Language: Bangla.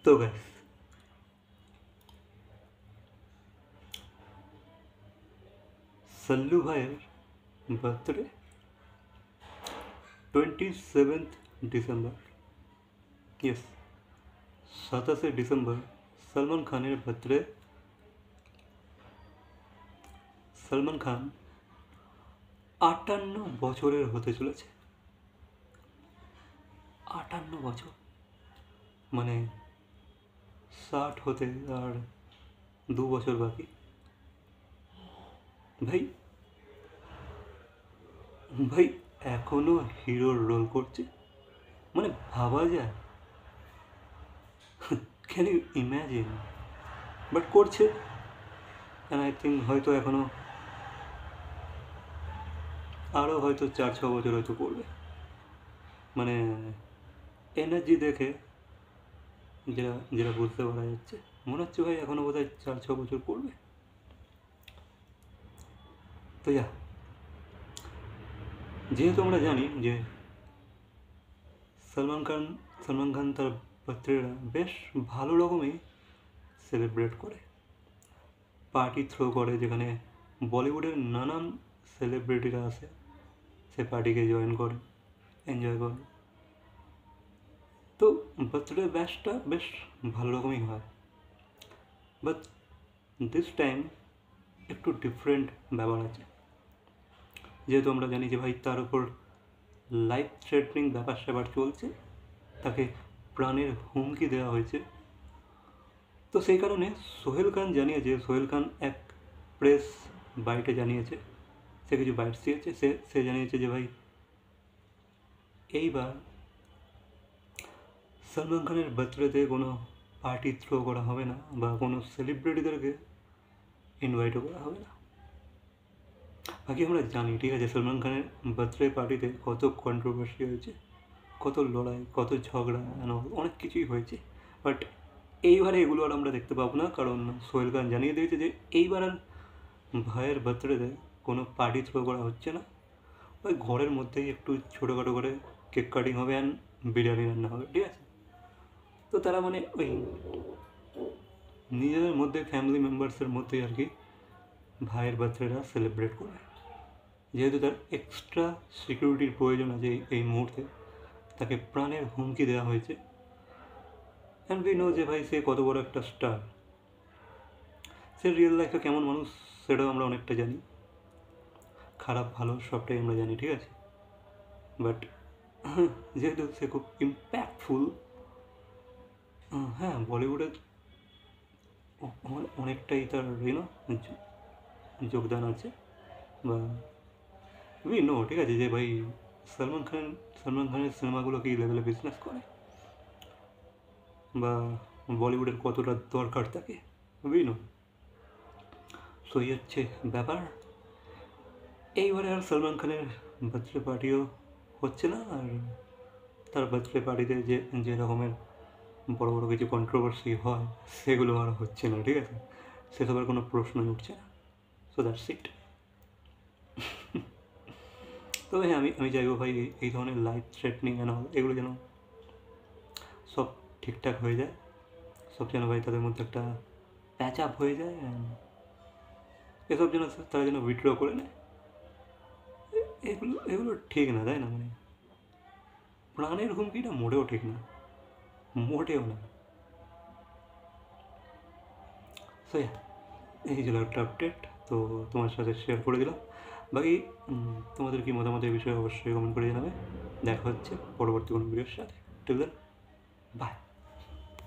তো গাইস, সল্লু ভাইয়ের birthday 27 December. Yes, 27 December Salman খানের বার্থডে। সলমান খান 58 বছরের হতে চলেছে। 58 বছর, মানে 60 হতে আর 2 বছর বাকি। ভাই ভাই এখনো হিরোর রোল করছে, মানে ভাবা যায়? Can you imagine? বাট করছে, অ্যান্ড আই থিঙ্ক হয়তো এখনো আরও হয়তো 4-6 বছর হয়তো করবে। মানে এনার্জি দেখে যেটা যেটা বুঝতে পারা যাচ্ছে, মনে হচ্ছে ভাই এখনও বোধ হয় 4-6 বছর করবে। তো যেহেতু আমরা জানি যে সলমান খান তার বার্থডেটা বেশ ভালো রকমই সেলিব্রেট করে, পার্টি থ্রো করে, যেখানে বলিউডের নানান সেলিব্রিটিরা আসে, সে পার্টিকে জয়েন করে, এনজয় করে। তো বার্থডে ব্যাশটা বেশ ভালো রকমই হয়, বাট দিস টাইম একটু ডিফারেন্ট ব্যাপার আছে। যেহেতু আমরা জানি যে ভাই তার উপর লাইফ থ্রেটনিং ব্যাপার স্যাপার চলছে, তাকে প্রাণের হুমকি দেওয়া হয়েছে। তো সেই কারণে সোহেল খান জানিয়েছে, সোহেল খান এক প্রেস বাইটে জানিয়েছে, সে কিছু বাইটস দিয়েছে, সে জানিয়েছে যে ভাই এইবার সলমান খানের বার্থডেতে কোনো পার্টি থ্রো করা হবে না, বা কোনো সেলিব্রিটিদেরকে ইনভাইটও করা হবে না। বাকি আমরা জানি, ঠিক আছে, সলমান খানের বার্থডে পার্টিতে কত কন্ট্রোভার্সি হয়েছে, কত লড়াই, কত ঝগড়া, অনেক কিছুই হয়েছে। বাট এইবারে এগুলো আর আমরা দেখতে পাবো না, কারণ সোহেল খান জানিয়ে দিয়েছে যে এইবার আর ভাইয়ের বার্থডেতে কোনো পার্টি থ্রো করা হচ্ছে না। ওই ঘরের মধ্যেই একটু ছোটোখাটো করে কেক কাটিং হবে অ্যান্ড বিরিয়ানি রান্না হবে, ঠিক আছে। তো তারা মানে ওই নিজেদের মধ্যে ফ্যামিলি মেম্বার্সের মধ্যেই আর কি ভাইয়ের বার্থডেটা সেলিব্রেট করবে। যেহেতু তার এক্সট্রা সিকিউরিটির প্রয়োজন আছে এই মুহূর্তে, তাকে প্রাণের হুমকি দেওয়া হয়েছে। অ্যান্ড উই নো যে ভাই সে কত বড় একটা স্টার, সে রিয়েল লাইফে কেমন মানুষ সেটাও আমরা অনেকটা জানি, খারাপ ভালো সবটাই আমরা জানি, ঠিক আছে। বাট যেহেতু সে খুব ইম্প্যাক্টফুল, হ্যাঁ, বলিউডের অনেকটাই তার যোগদান আছে, বা উই নো, ঠিক আছে, যে ভাই সলমান খানের সিনেমাগুলো কী লেভেলে বিজনেস করে, বা বলিউডের কতটা দরকার তাকে, উই নো। সো এই হচ্ছে ব্যাপার। এইবারে আর সলমান খানের বার্থডে পার্টিও হচ্ছে না, আর তার বার্থডে পার্টিতে যে রকমের বড় বড় কিছু কন্ট্রোভার্সি হয় সেগুলো আর হচ্ছে না, ঠিক আছে, সেসবের কোনো প্রশ্নই উঠছে না। So that's it. তবে হ্যাঁ, আমি চাইবো ভাই এই ধরনের লাইফ থ্রেটনিং এগুলো যেন সব ঠিকঠাক হয়ে যায়, সব যেন ভাই তাদের মধ্যে একটা প্যাচ আপ হয়ে যায়, এসব যেন তারা যেন উইথড্র করে নেয়। এগুলো ঠিক না, তাই না? মানে প্রাণের হুমকিটা মোটেও ঠিক না, মোটেও না। সো এই ছিল একটা আপডেট, তো তোমার সাথে শেয়ার করে দিলাম। বাকি তোমাদের কি মতামত এই বিষয়ে অবশ্যই কমেন্ট করে জানাবে। দেখা হচ্ছে পরবর্তী কোনো ভিডিওর সাথে। Till then, by.